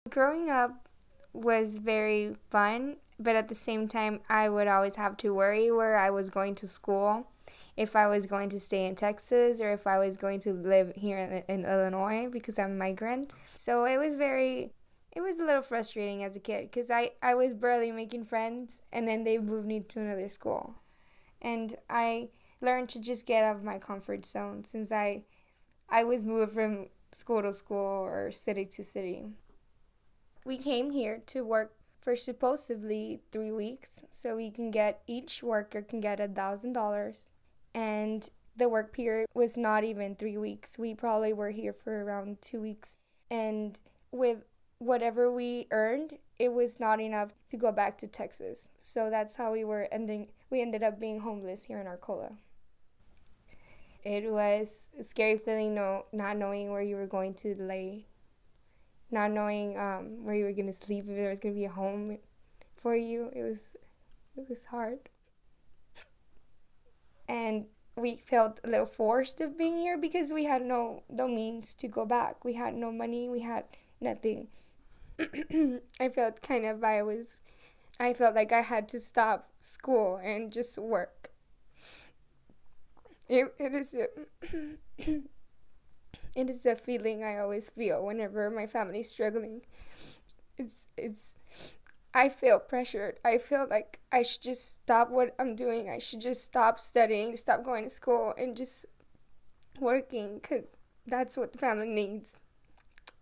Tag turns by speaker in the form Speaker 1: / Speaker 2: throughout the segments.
Speaker 1: Growing up was very fun, but at the same time, I would always have to worry where I was going to school, if I was going to stay in Texas or if I was going to live here in Illinois because I'm a migrant. So it was a little frustrating as a kid because I was barely making friends and then they moved me to another school. And I learned to just get out of my comfort zone since I was moved from school to school or city to city. We came here to work for supposedly 3 weeks, so we can get each worker can get $1,000, and the work period was not even 3 weeks. We probably were here for around 2 weeks, and with whatever we earned, it was not enough to go back to Texas. So that's how we ended up being homeless here in Arcola. It was a scary feeling, not knowing where you were going to lay, not knowing where you were going to sleep, if there was going to be a home for you. It was hard, and we felt a little forced of being here because we had no means to go back. We had no money. We had nothing. I felt kind of I felt like I had to stop school and just work. It is it is a feeling I always feel whenever my family's struggling. It's I feel pressured. I feel like I should just stop what I'm doing. I should just stop studying, stop going to school, and just working because that's what the family needs.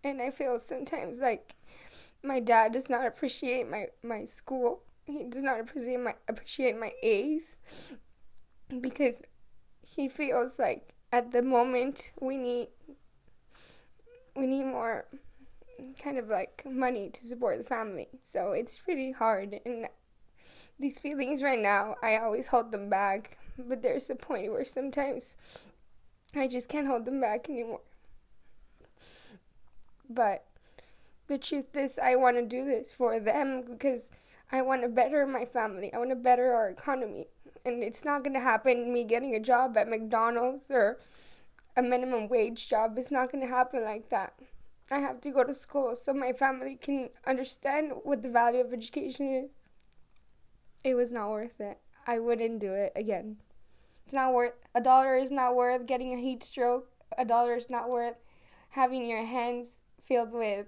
Speaker 1: And I feel sometimes like my dad does not appreciate my school. He does not appreciate my A's because he feels like at the moment we need more kind of like money to support the family. So it's pretty hard, and these feelings right now, I always hold them back, but there's a point where sometimes I just can't hold them back anymore. But the truth is, I want to do this for them because I want to better my family. I want to better our economy. And it's not going to happen me getting a job at McDonald's or a minimum wage job. It's not going to happen like that. I have to go to school so my family can understand what the value of education is. It was not worth it. I wouldn't do it again. It's not worth $1 is not worth getting a heat stroke. $1 is not worth having your hands filled with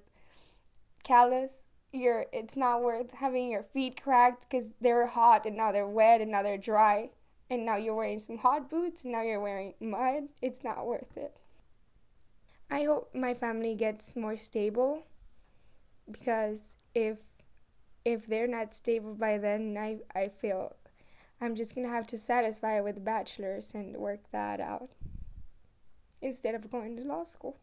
Speaker 1: callus. It's not worth having your feet cracked because they're hot and now they're wet and now they're dry. And now you're wearing some hot boots and now you're wearing mud. It's not worth it. I hope my family gets more stable because if they're not stable by then, I feel I'm just gonna have to satisfy with a bachelor's and work that out instead of going to law school.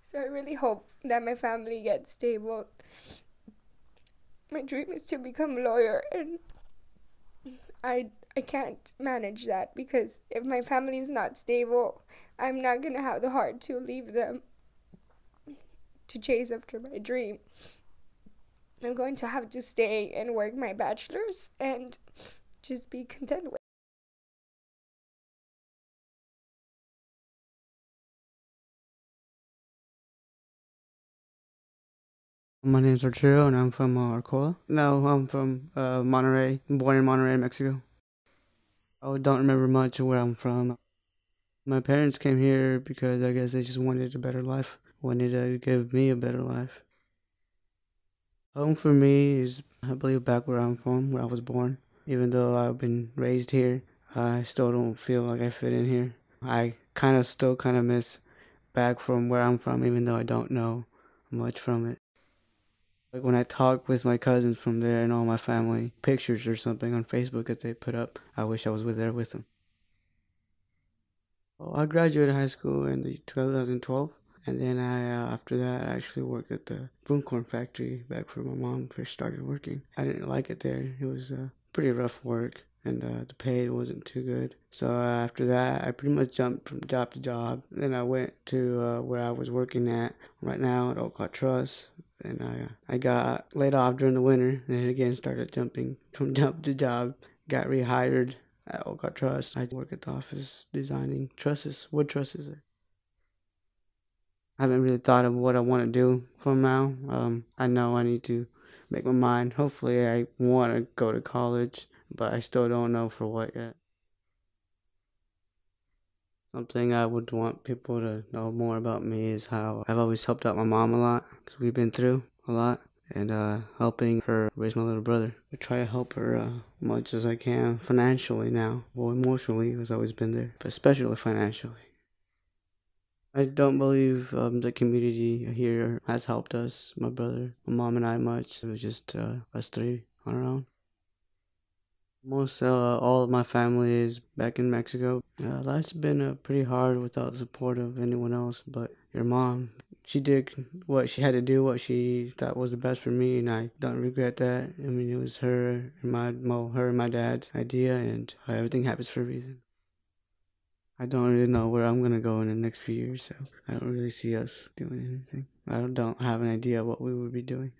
Speaker 1: So I really hope that my family gets stable. My dream is to become a lawyer, and I can't manage that because if my family is not stable, I'm not gonna have the heart to leave them to chase after my dream. I'm going to have to stay and work my bachelor's and just be content with.
Speaker 2: My name's Arturo and I'm from Arcola. No, I'm from Monterrey, born in Monterrey, Mexico. I don't remember much of where I'm from. My parents came here because I guess they just wanted a better life, wanted to give me a better life. Home for me is, I believe, back where I'm from, where I was born. Even though I've been raised here, I still don't feel like I fit in here. I still kind of miss back from where I'm from, even though I don't know much from it. Like when I talk with my cousins from there and all my family pictures or something on Facebook that they put up, I wish I was there with them. Well, I graduated high school in the 2012, and then after that, I actually worked at the broom corn factory back where my mom first started working. I didn't like it there. It was pretty rough work, and the pay wasn't too good. So after that, I pretty much jumped from job to job. Then I went to where I was working at right now at Olcott Trust, and I got laid off during the winter, and then again started jumping from job to job. Got rehired at Olcott Trust. I work at the office designing trusses, wood trusses. I haven't really thought of what I want to do from now. I know I need to make my mind. Hopefully, I want to go to college, but I still don't know for what yet. Something I would want people to know more about me is how I've always helped out my mom a lot because we've been through a lot, and helping her raise my little brother. I try to help her much as I can financially now. Well, emotionally, has always been there, but especially financially. I don't believe the community here has helped us, my brother, my mom, and I much. It was just us three on our own. Most all of my family is back in Mexico. Life's been pretty hard without support of anyone else but your mom. She did what she had to do, what she thought was the best for me, and I don't regret that. I mean, it was her and my dad's idea, and everything happens for a reason. I don't really know where I'm gonna go in the next few years, so I don't really see us doing anything. I don't have an idea what we would be doing.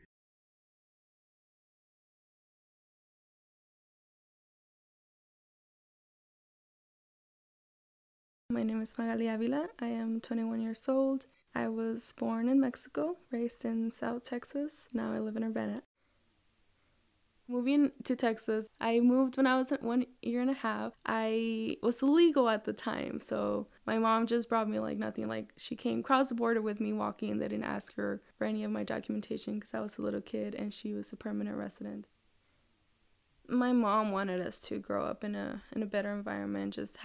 Speaker 3: My name is Magali Avila. I am 21 years old. I was born in Mexico, raised in South Texas. Now I live in Urbana. Moving to Texas, I moved when I was 1 year and a half. I was illegal at the time, so my mom just brought me like nothing. Like she came across the border with me walking, and they didn't ask her for any of my documentation because I was a little kid and she was a permanent resident. My mom wanted us to grow up in a better environment, just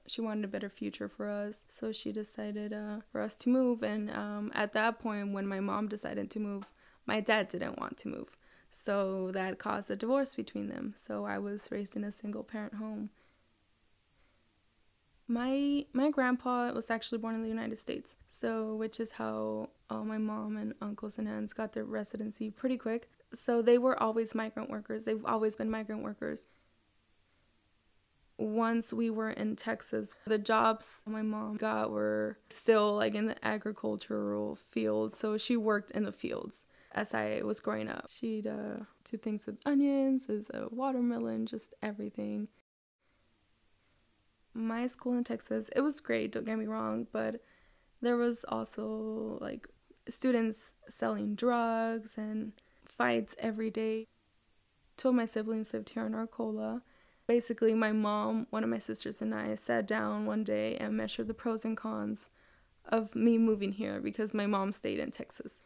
Speaker 3: she wanted a better future for us, so she decided for us to move. And at that point, when my mom decided to move, my dad didn't want to move, so that caused a divorce between them. So I was raised in a single parent home. My grandpa was actually born in the United States, so which is how all my mom and uncles and aunts got their residency pretty quick. So they were always migrant workers. They've always been migrant workers. Once we were in Texas, the jobs my mom got were still like in the agricultural fields, so she worked in the fields as I was growing up. She'd do things with onions, with watermelon, just everything. My school in Texas, it was great, don't get me wrong, but there was also like students selling drugs and fights every day. Two of my siblings lived here in Arcola. Basically, my mom, one of my sisters, and I sat down one day and measured the pros and cons of me moving here because my mom stayed in Texas.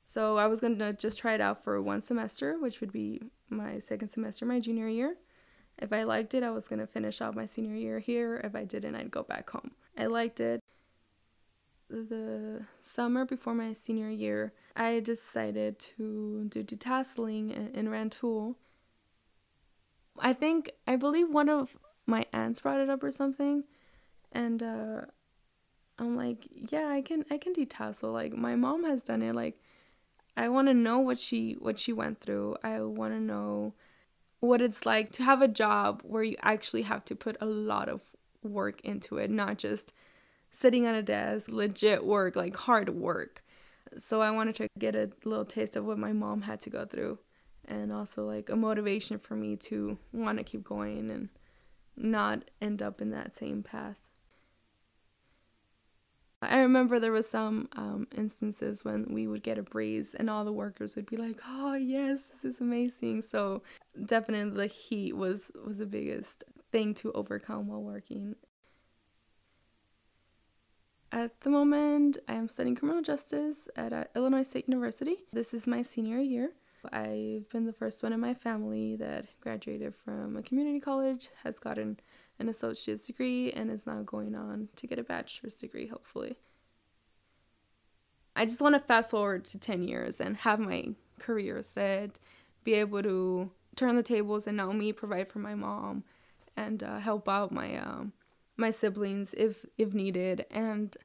Speaker 3: So I was going to just try it out for 1 semester, which would be my second semester, my junior year. If I liked it, I was going to finish out my senior year here. If I didn't, I'd go back home. I liked it. The summer before my senior year, I decided to do detasseling in Rantoul. I believe one of my aunts brought it up or something, and I'm like, yeah, I can detassel. Like my mom has done it. Like I want to know what she went through. I want to know what it's like to have a job where you actually have to put a lot of work into it, not just sitting at a desk, legit work, like hard work. So I wanted to get a little taste of what my mom had to go through, and also like a motivation for me to want to keep going and not end up in that same path. I remember there was some instances when we would get a breeze and all the workers would be like, oh yes, this is amazing. So definitely the heat was the biggest thing to overcome while working. At the moment, I am studying criminal justice at Illinois State University. This is my senior year. I've been the first one in my family that graduated from a community college, has gotten an associate's degree, and is now going on to get a bachelor's degree, hopefully. I just want to fast forward to 10 years and have my career set, be able to turn the tables and not me provide for my mom, and help out my siblings if needed, and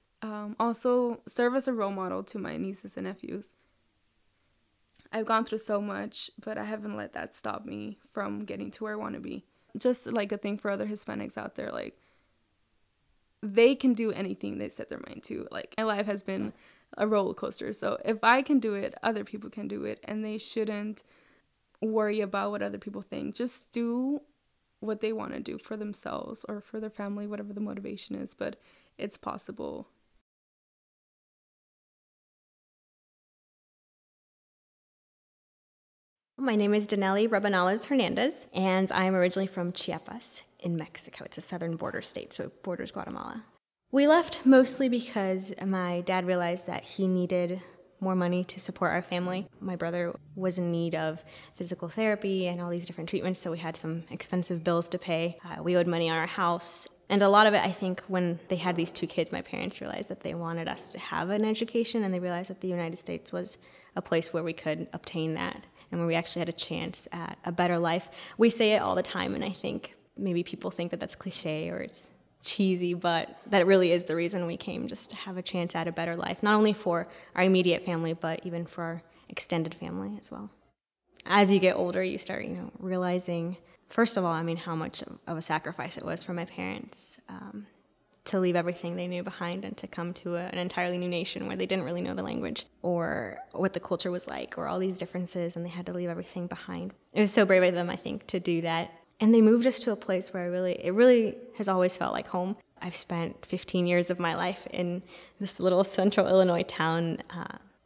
Speaker 3: also serve as a role model to my nieces and nephews. I've gone through so much, but I haven't let that stop me from getting to where I want to be. Just like a thing for other Hispanics out there, like they can do anything they set their mind to. Like my life has been a roller coaster, so if I can do it, other people can do it, and they shouldn't worry about what other people think. Just do what they want to do for themselves or for their family, whatever the motivation is, but it's possible.
Speaker 4: My name is Danelli Rabanales Hernandez, and I'm originally from Chiapas in Mexico. It's a southern border state, so it borders Guatemala. We left mostly because my dad realized that he needed more money to support our family. My brother was in need of physical therapy and all these different treatments, so we had some expensive bills to pay. We owed money on our house. And a lot of it, I think, when they had these two kids, my parents realized that they wanted us to have an education, and they realized that the United States was a place where we could obtain that and where we actually had a chance at a better life. We say it all the time, and I think maybe people think that that's cliche or it's cheesy, but that really is the reason we came, just to have a chance at a better life, not only for our immediate family, but even for our extended family as well. As you get older, you start, realizing, first of all, how much of a sacrifice it was for my parents to leave everything they knew behind and to come to an entirely new nation where they didn't really know the language or what the culture was like or all these differences, and they had to leave everything behind. It was so brave of them, I think, to do that. And they moved us to a place where it really has always felt like home. I've spent 15 years of my life in this little central Illinois town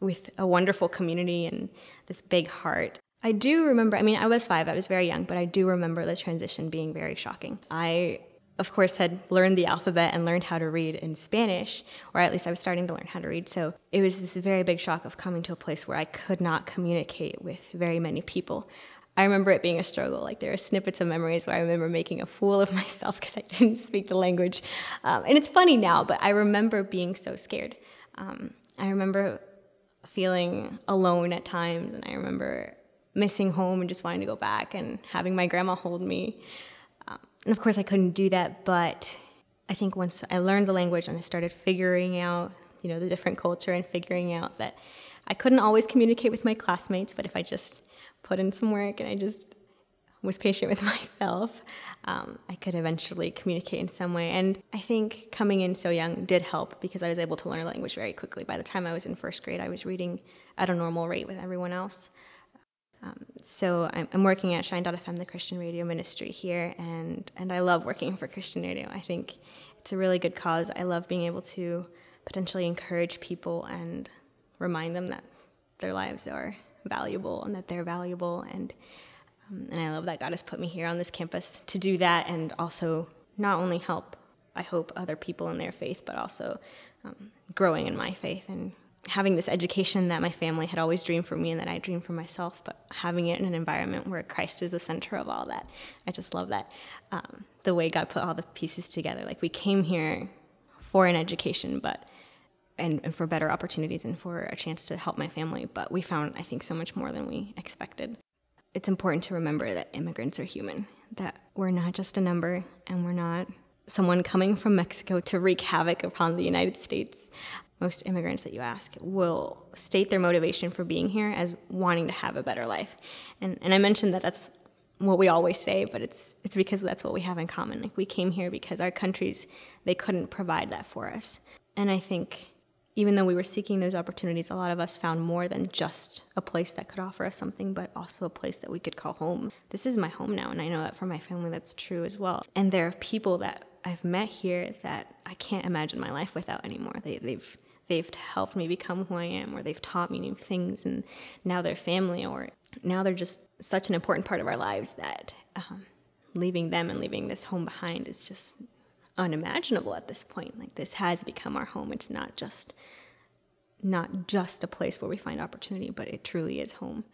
Speaker 4: with a wonderful community and this big heart. I do remember, I was 5, I was very young, but I do remember the transition being very shocking. I, of course, had learned the alphabet and learned how to read in Spanish, or at least I was starting to learn how to read. So it was this very big shock of coming to a place where I could not communicate with very many people. I remember it being a struggle. Like, there are snippets of memories where I remember making a fool of myself because I didn't speak the language. And it's funny now, but I remember being so scared. I remember feeling alone at times, and I remember missing home and just wanting to go back and having my grandma hold me. And of course I couldn't do that, but I think once I learned the language and I started figuring out, the different culture and figuring out that I couldn't always communicate with my classmates, but if I just put in some work and I just was patient with myself, I could eventually communicate in some way. And I think coming in so young did help because I was able to learn a language very quickly. By the time I was in first grade, I was reading at a normal rate with everyone else. So I'm working at Shine.fm, the Christian radio ministry here, and I love working for Christian radio. I think it's a really good cause. I love being able to potentially encourage people and remind them that their lives are valuable and that they're valuable, and I love that God has put me here on this campus to do that, and also not only help, I hope, other people in their faith, but also growing in my faith and having this education that my family had always dreamed for me and that I dreamed for myself, but having it in an environment where Christ is the center of all that. I just love that. The way God put all the pieces together. Like, we came here for an education, and for better opportunities and for a chance to help my family, but we found, I think, so much more than we expected. It's important to remember that immigrants are human, that we're not just a number, and we're not someone coming from Mexico to wreak havoc upon the United States. Most immigrants that you ask will state their motivation for being here as wanting to have a better life. And I mentioned that that's what we always say, but it's because that's what we have in common. Like, we came here because our countries, they couldn't provide that for us. And I think even though we were seeking those opportunities, a lot of us found more than just a place that could offer us something, but also a place that we could call home. This is my home now, and I know that for my family that's true as well. And there are people that I've met here that I can't imagine my life without anymore. They've helped me become who I am, or they've taught me new things, and now they're family, or now they're just such an important part of our lives that leaving them and leaving this home behind is just unimaginable at this point. Like, this has become our home. It's not just a place where we find opportunity, but it truly is home.